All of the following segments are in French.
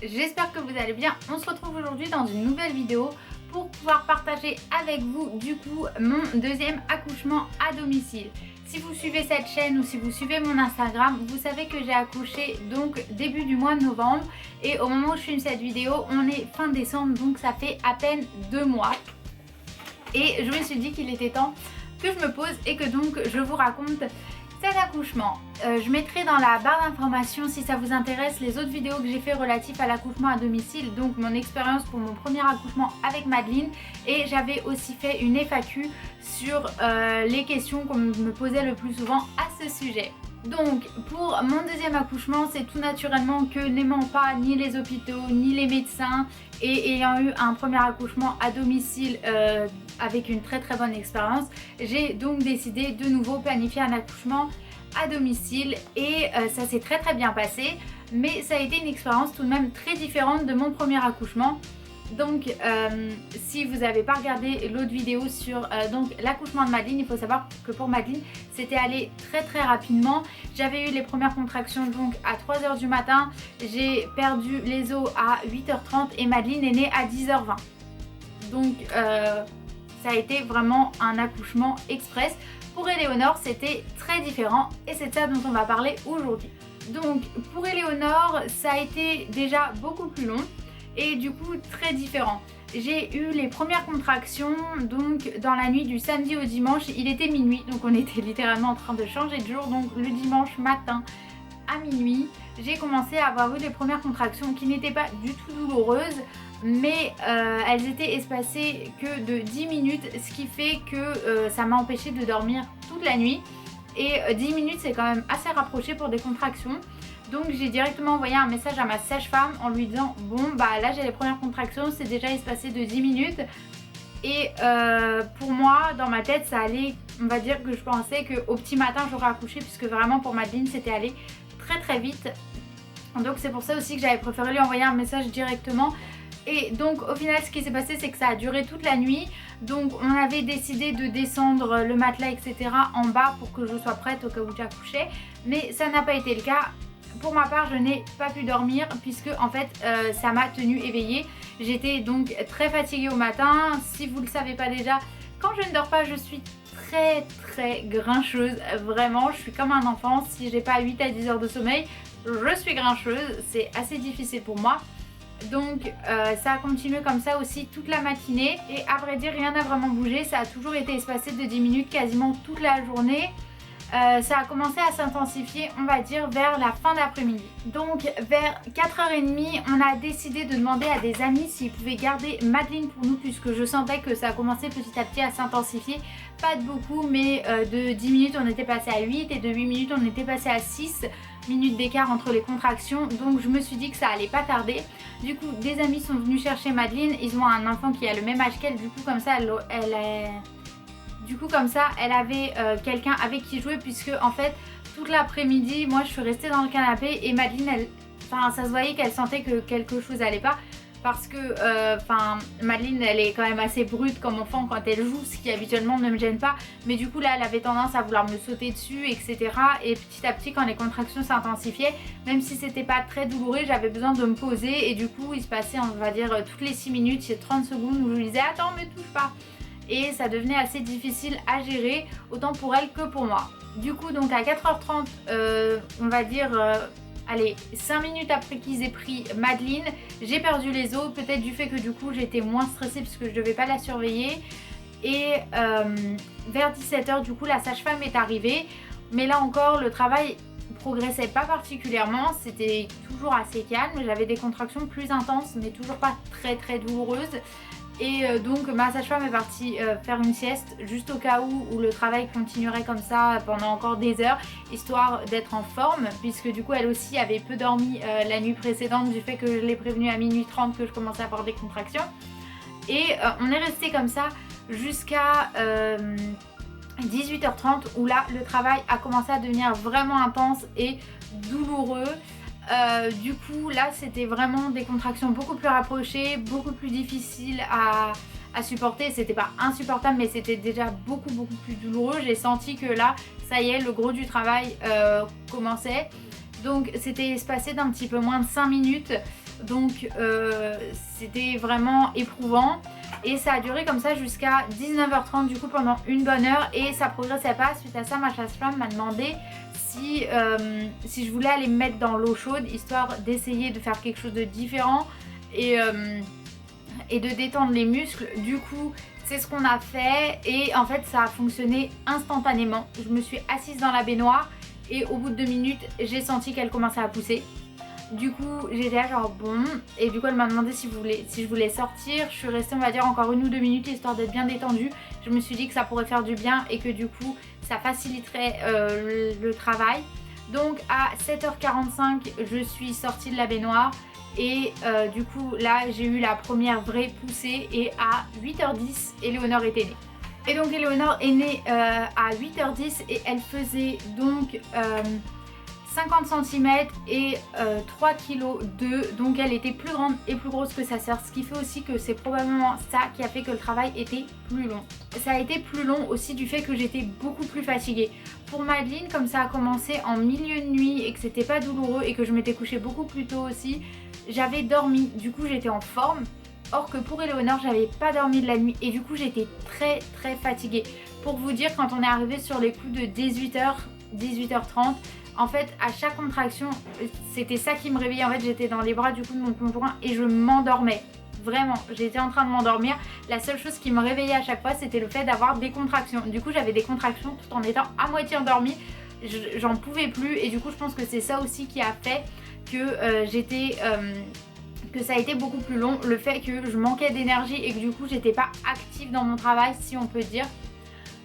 j'espère que vous allez bien. On se retrouve aujourd'hui dans une nouvelle vidéo pour pouvoir partager avec vous du coup mon deuxième accouchement à domicile. Si vous suivez cette chaîne ou si vous suivez mon Instagram, vous savez que j'ai accouché donc début du mois de novembre et au moment où je filme cette vidéo, on est fin décembre, donc ça fait à peine 2 mois. Et je me suis dit qu'il était temps que je me pose et que donc je vous raconte cet accouchement. Je mettrai dans la barre d'informations, si ça vous intéresse, les autres vidéos que j'ai fait relatifs à l'accouchement à domicile, donc mon expérience pour mon premier accouchement avec Madeline, et j'avais aussi fait une FAQ sur les questions qu'on me posait le plus souvent à ce sujet. Donc pour mon deuxième accouchement, c'est tout naturellement que n'aimant pas ni les hôpitaux ni les médecins et ayant eu un premier accouchement à domicile avec une très bonne expérience, j'ai donc décidé de nouveau planifier un accouchement à domicile et ça s'est très bien passé, mais ça a été une expérience tout de même très différente de mon premier accouchement. Donc si vous n'avez pas regardé l'autre vidéo sur l'accouchement de Madeline, il faut savoir que pour Madeline c'était allé très rapidement. J'avais eu les premières contractions donc à 3h du matin, j'ai perdu les os à 8h30 et Madeline est née à 10h20. Donc ça a été vraiment un accouchement express. Pour Éléonore c'était très différent et c'est de ça dont on va parler aujourd'hui. Donc pour Éléonore ça a été déjà beaucoup plus long et du coup très différent. J'ai eu les premières contractions donc dans la nuit du samedi au dimanche, il était minuit donc on était littéralement en train de changer de jour, donc le dimanche matin à minuit j'ai commencé à avoir eu les premières contractions qui n'étaient pas du tout douloureuses, mais elles étaient espacées que de 10 minutes, ce qui fait que ça m'a empêché de dormir toute la nuit et 10 minutes c'est quand même assez rapproché pour des contractions. Donc j'ai directement envoyé un message à ma sage-femme en lui disant bon bah là j'ai les premières contractions, c'est déjà espacé de 10 minutes. Et pour moi dans ma tête ça allait, on va dire que je pensais qu'au petit matin j'aurais accouché, puisque vraiment pour Madeline c'était allé très vite. Donc c'est pour ça aussi que j'avais préféré lui envoyer un message directement. Et donc au final ce qui s'est passé c'est que ça a duré toute la nuit. Donc on avait décidé de descendre le matelas etc en bas pour que je sois prête au cas où j'accouchais, mais ça n'a pas été le cas. Pour ma part je n'ai pas pu dormir puisque en fait ça m'a tenue éveillée. J'étais donc très fatiguée au matin. Si vous ne le savez pas déjà, quand je ne dors pas je suis très grincheuse. Vraiment je suis comme un enfant. Si j'ai pas 8 à 10 heures de sommeil je suis grincheuse. C'est assez difficile pour moi. Donc ça a continué comme ça aussi toute la matinée et à vrai dire rien n'a vraiment bougé. Ça a toujours été espacé de 10 minutes quasiment toute la journée. Ça a commencé à s'intensifier on va dire vers la fin d'après-midi. Donc vers 4h30 on a décidé de demander à des amis s'ils pouvaient garder Madeline pour nous, puisque je sentais que ça a commencé petit à petit à s'intensifier. Pas de beaucoup, mais de 10 minutes on était passé à 8 et de 8 minutes on était passé à 6 minutes d'écart entre les contractions. Donc je me suis dit que ça allait pas tarder. Du coup des amis sont venus chercher Madeline, ils ont un enfant qui a le même âge qu'elle, du coup comme ça elle avait quelqu'un avec qui jouer, puisque en fait toute l'après-midi moi je suis restée dans le canapé et Madeline ça se voyait qu'elle sentait que quelque chose allait pas, parce que Madeline elle est quand même assez brute comme enfant quand elle joue, ce qui habituellement ne me gêne pas, mais du coup là elle avait tendance à vouloir me sauter dessus etc. Et petit à petit quand les contractions s'intensifiaient, même si c'était pas très douloureux, j'avais besoin de me poser et du coup il se passait on va dire toutes les 6 minutes, c'est 30 secondes où je lui disais attends me touche pas. Et ça devenait assez difficile à gérer, autant pour elle que pour moi. Du coup donc à 4h30 on va dire allez 5 minutes après qu'ils aient pris Madeline, j'ai perdu les os, peut-être du fait que du coup j'étais moins stressée puisque je devais pas la surveiller. Et vers 17h du coup la sage-femme est arrivée, mais là encore le travail progressait pas particulièrement, c'était toujours assez calme, j'avais des contractions plus intenses mais toujours pas très douloureuses. Et donc ma sage-femme est partie faire une sieste juste au cas où le travail continuerait comme ça pendant encore des heures, histoire d'être en forme, puisque du coup elle aussi avait peu dormi la nuit précédente du fait que je l'ai prévenue à minuit 30 que je commençais à avoir des contractions. Et on est resté comme ça jusqu'à 18h30 où là le travail a commencé à devenir vraiment intense et douloureux. Du coup là c'était vraiment des contractions beaucoup plus rapprochées, beaucoup plus difficiles à supporter. C'était pas insupportable mais c'était déjà beaucoup plus douloureux. J'ai senti que là ça y est, le gros du travail commençait. Donc c'était espacé d'un petit peu moins de 5 minutes. Donc c'était vraiment éprouvant. Et ça a duré comme ça jusqu'à 19h30 du coup pendant une bonne heure et ça progressait pas. Suite à ça, ma sage-femme m'a demandé si je voulais aller me mettre dans l'eau chaude histoire d'essayer de faire quelque chose de différent et de détendre les muscles. Du coup c'est ce qu'on a fait et en fait ça a fonctionné instantanément. Je me suis assise dans la baignoire et au bout de 2 minutes j'ai senti qu'elle commençait à pousser. Du coup j'étais là genre bon, et du coup elle m'a demandé si je voulais sortir. Je suis restée on va dire encore 1 ou 2 minutes histoire d'être bien détendue. Je me suis dit que ça pourrait faire du bien et que du coup ça faciliterait le travail. Donc à 7h45 je suis sortie de la baignoire et du coup là j'ai eu la première vraie poussée et à 8h10 Éléonore était née. Et donc Éléonore est née à 8h10 et elle faisait donc 50 cm et 3 kg d'œufs, donc elle était plus grande et plus grosse que sa sœur, ce qui fait aussi que c'est probablement ça qui a fait que le travail était plus long. Ça a été plus long aussi du fait que j'étais beaucoup plus fatiguée. Pour Madeline, comme ça a commencé en milieu de nuit et que c'était pas douloureux et que je m'étais couchée beaucoup plus tôt aussi, j'avais dormi, du coup j'étais en forme. Or que pour Éléonore, j'avais pas dormi de la nuit et du coup j'étais très fatiguée. Pour vous dire, quand on est arrivé sur les coups de 18h, 18h30, en fait à chaque contraction c'était ça qui me réveillait. En fait j'étais dans les bras du coup de mon conjoint et je m'endormais. Vraiment, j'étais en train de m'endormir. La seule chose qui me réveillait à chaque fois c'était le fait d'avoir des contractions. Du coup j'avais des contractions tout en étant à moitié endormie. J'en pouvais plus et du coup je pense que c'est ça aussi qui a fait que que ça a été beaucoup plus long. Le fait que je manquais d'énergie et que du coup j'étais pas active dans mon travail si on peut dire.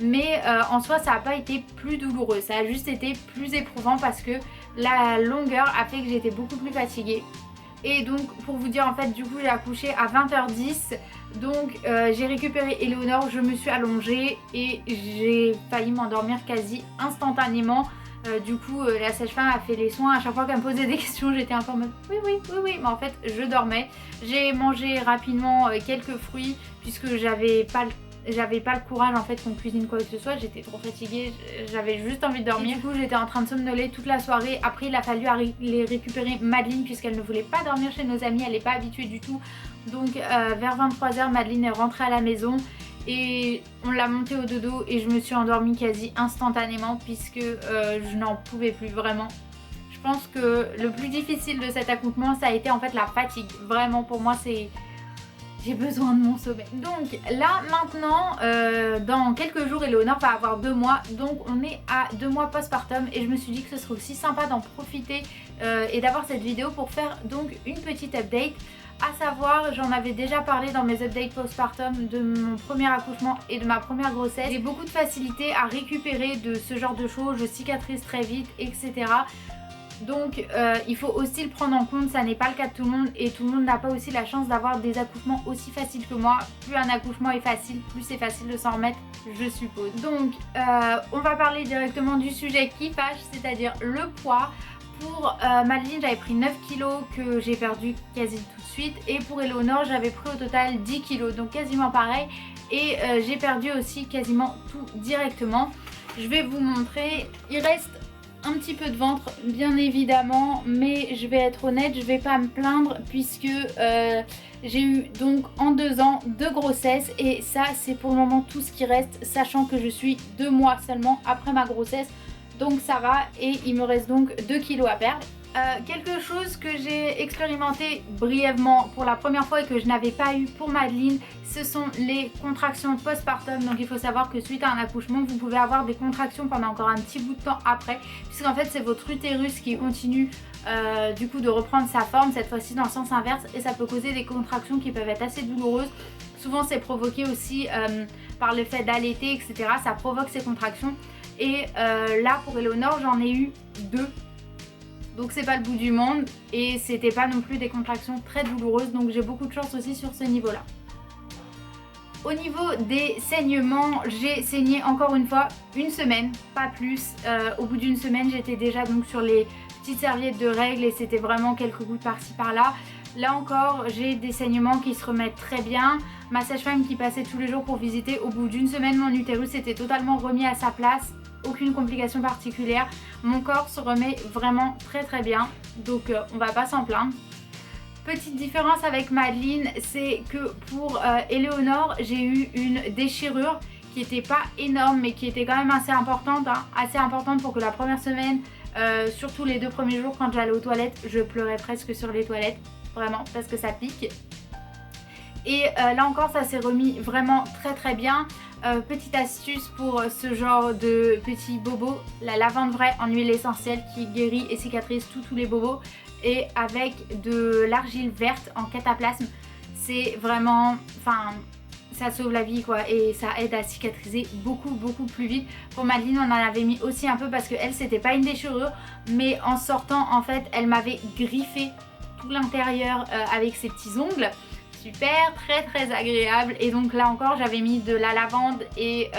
Mais en soi ça n'a pas été plus douloureux, ça a juste été plus éprouvant parce que la longueur a fait que j'étais beaucoup plus fatiguée. Et donc pour vous dire en fait du coup j'ai accouché à 20h10. Donc j'ai récupéré Éléonore, je me suis allongée et j'ai failli m'endormir quasi instantanément. Du coup la sage-femme a fait les soins. À chaque fois qu'elle me posait des questions j'étais un peu en mode oui mais en fait je dormais. J'ai mangé rapidement quelques fruits puisque j'avais pas le courage en fait qu'on cuisine quoi que ce soit, j'étais trop fatiguée, j'avais juste envie de dormir. Et du coup j'étais en train de somnoler toute la soirée. Après il a fallu aller récupérer Madeline puisqu'elle ne voulait pas dormir chez nos amis, elle n'est pas habituée du tout. Donc vers 23h Madeline est rentrée à la maison et on l'a montée au dodo et je me suis endormie quasi instantanément puisque je n'en pouvais plus vraiment. Je pense que le plus difficile de cet accouchement ça a été en fait la fatigue. Vraiment pour moi c'est... j'ai besoin de mon sommeil. Donc là maintenant dans quelques jours Éléonore va avoir 2 mois. Donc on est à 2 mois postpartum et je me suis dit que ce serait aussi sympa d'en profiter et d'avoir cette vidéo pour faire donc une petite update. À savoir, j'en avais déjà parlé dans mes updates postpartum de mon premier accouchement et de ma première grossesse. J'ai beaucoup de facilité à récupérer de ce genre de choses, je cicatrise très vite, etc. Donc il faut aussi le prendre en compte, ça n'est pas le cas de tout le monde et tout le monde n'a pas aussi la chance d'avoir des accouchements aussi faciles que moi. Plus un accouchement est facile, plus c'est facile de s'en remettre, je suppose. Donc on va parler directement du sujet qui fâche, c'est-à-dire le poids. Pour Madeline j'avais pris 9 kg que j'ai perdu quasi tout de suite et pour Éléonore j'avais pris au total 10 kg, donc quasiment pareil et j'ai perdu aussi quasiment tout directement. Je vais vous montrer, il reste un petit peu de ventre bien évidemment, mais je vais être honnête, je vais pas me plaindre puisque j'ai eu donc en 2 ans 2 grossesses et ça c'est pour le moment tout ce qui reste, sachant que je suis 2 mois seulement après ma grossesse, donc ça va et il me reste donc 2 kilos à perdre. Quelque chose que j'ai expérimenté brièvement pour la première fois et que je n'avais pas eu pour Madeline, ce sont les contractions postpartum. Donc il faut savoir que suite à un accouchement vous pouvez avoir des contractions pendant encore un petit bout de temps après, puisqu'en fait c'est votre utérus qui continue du coup de reprendre sa forme, cette fois-ci dans le sens inverse, et ça peut causer des contractions qui peuvent être assez douloureuses. Souvent c'est provoqué aussi par le fait d'allaiter, etc. Ça provoque ces contractions et là pour Éléonore j'en ai eu 2. Donc c'est pas le bout du monde et c'était pas non plus des contractions très douloureuses, donc j'ai beaucoup de chance aussi sur ce niveau là. Au niveau des saignements, j'ai saigné encore une fois une semaine, pas plus. Au bout d'une semaine j'étais déjà donc sur les petites serviettes de règles et c'était vraiment quelques gouttes par-ci par-là. Là encore j'ai des saignements qui se remettent très bien. Ma sage-femme qui passait tous les jours pour visiter, au bout d'une semaine mon utérus était totalement remis à sa place. Aucune complication particulière, mon corps se remet vraiment très bien, donc on va pas s'en plaindre. Petite différence avec Madeline, c'est que pour Éléonore, j'ai eu une déchirure qui n'était pas énorme mais qui était quand même assez importante, hein, assez importante pour que la première semaine, surtout les 2 premiers jours quand j'allais aux toilettes, je pleurais presque sur les toilettes, vraiment parce que ça pique. Et là encore ça s'est remis vraiment très bien. Petite astuce pour ce genre de petits bobos, la lavande vraie en huile essentielle qui guérit et cicatrise tous les bobos, et avec de l'argile verte en cataplasme. C'est vraiment, enfin, ça sauve la vie quoi, et ça aide à cicatriser beaucoup plus vite. Pour Madeline on en avait mis aussi un peu parce que elle c'était pas une déchirure, mais en sortant en fait elle m'avait griffé tout l'intérieur avec ses petits ongles. Super, très agréable. Et donc là encore j'avais mis de la lavande et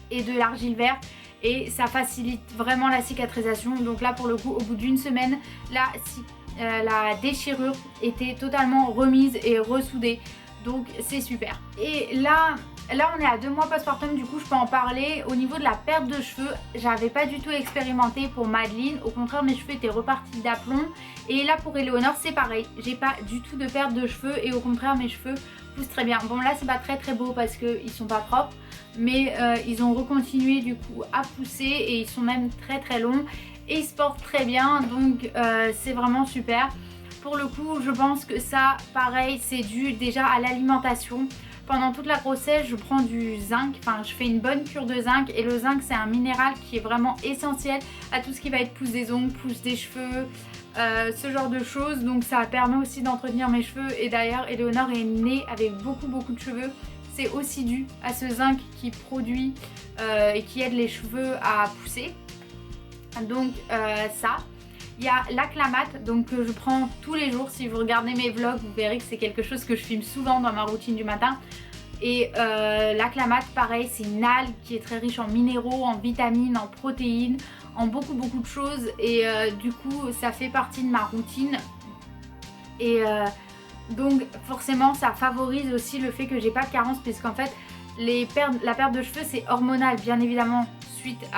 de l'argile verte et ça facilite vraiment la cicatrisation. Donc là pour le coup au bout d'une semaine la déchirure était totalement remise et ressoudée, donc c'est super. Et là on est à 2 mois postpartum, du coup je peux en parler. Au niveau de la perte de cheveux, j'avais pas du tout expérimenté pour Madeline, au contraire mes cheveux étaient repartis d'aplomb. Et là pour Éléonore c'est pareil, j'ai pas du tout de perte de cheveux et au contraire mes cheveux poussent très bien. Bon là c'est pas très beau parce qu'ils sont pas propres, mais ils ont recontinué du coup à pousser et ils sont même très longs et ils se portent très bien, donc c'est vraiment super. Pour le coup je pense que ça pareil c'est dû déjà à l'alimentation. Pendant toute la grossesse je prends du zinc, enfin je fais une bonne cure de zinc, et le zinc c'est un minéral qui est vraiment essentiel à tout ce qui va être pousse des ongles, pousse des cheveux, ce genre de choses. Donc ça permet aussi d'entretenir mes cheveux, et d'ailleurs Éléonore est née avec beaucoup de cheveux. C'est aussi dû à ce zinc qui produit et qui aide les cheveux à pousser. Donc ça. Il y a l'Acclamate, donc que je prends tous les jours. Si vous regardez mes vlogs, vous verrez que c'est quelque chose que je filme souvent dans ma routine du matin. Et l'Acclamate, pareil, c'est une algue qui est très riche en minéraux, en vitamines, en protéines, en beaucoup de choses. Et du coup, ça fait partie de ma routine. Et donc forcément, ça favorise aussi le fait que j'ai pas de carence, puisqu'en fait, la perte de cheveux, c'est hormonal, bien évidemment, suite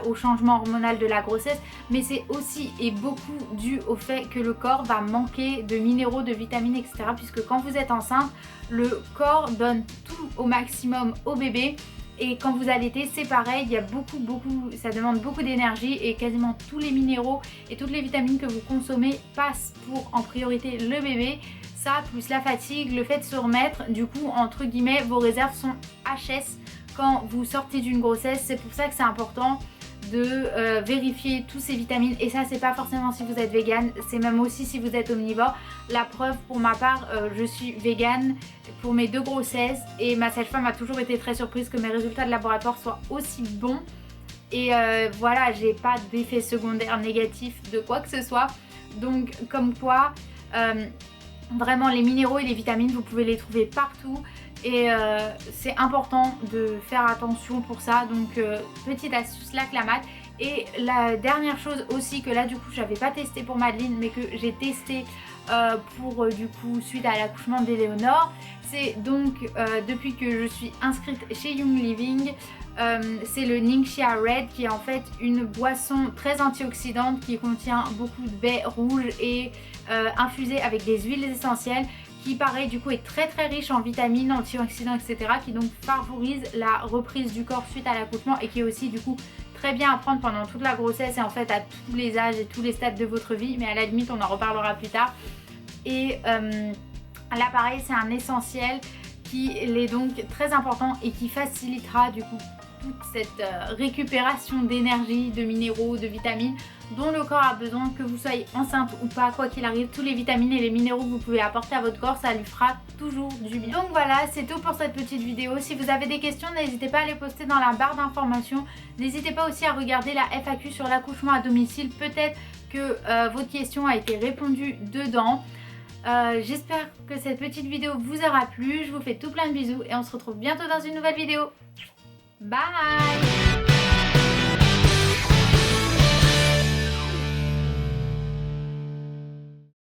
au changement hormonal de la grossesse, mais c'est aussi et beaucoup dû au fait que le corps va manquer de minéraux, de vitamines, etc. Puisque quand vous êtes enceinte, le corps donne tout au maximum au bébé, et quand vous allaitez c'est pareil, il y a ça demande beaucoup d'énergie, et quasiment tous les minéraux et toutes les vitamines que vous consommez passent pour en priorité le bébé. Ça plus la fatigue, le fait de se remettre, du coup entre guillemets vos réserves sont HS quand vous sortez d'une grossesse. C'est pour ça que c'est important de vérifier tous ces vitamines, et ça c'est pas forcément si vous êtes vegan, c'est même aussi si vous êtes omnivore. La preuve, pour ma part, je suis vegan pour mes 2 grossesses, et ma sage-femme a toujours été très surprise que mes résultats de laboratoire soient aussi bons. Et voilà, j'ai pas d'effet secondaire négatif de quoi que ce soit. Donc comme quoi vraiment les minéraux et les vitamines vous pouvez les trouver partout, et c'est important de faire attention pour ça. Donc petite astuce, l'Acclamate. Et la dernière chose aussi que là du coup j'avais pas testé pour Madeline, mais que j'ai testé pour du coup suite à l'accouchement d'Éléonore, c'est donc depuis que je suis inscrite chez Young Living, c'est le Ningxia Red, qui est en fait une boisson très antioxydante qui contient beaucoup de baies rouges et infusée avec des huiles essentielles, qui pareil du coup est très riche en vitamines, antioxydants, etc. qui donc favorise la reprise du corps suite à l'accouchement, et qui est aussi du coup très bien à prendre pendant toute la grossesse et en fait à tous les âges et tous les stades de votre vie, mais à la limite on en reparlera plus tard. Et là pareil c'est un essentiel qui est donc très important et qui facilitera du coup toute cette récupération d'énergie, de minéraux, de vitamines dont le corps a besoin, que vous soyez enceinte ou pas, quoi qu'il arrive. Tous les vitamines et les minéraux que vous pouvez apporter à votre corps, ça lui fera toujours du bien. Donc voilà, c'est tout pour cette petite vidéo. Si vous avez des questions, n'hésitez pas à les poster dans la barre d'informations. N'hésitez pas aussi à regarder la FAQ sur l'accouchement à domicile. Peut-être que votre question a été répondue dedans. J'espère que cette petite vidéo vous aura plu. Je vous fais tout plein de bisous et on se retrouve bientôt dans une nouvelle vidéo. Bye!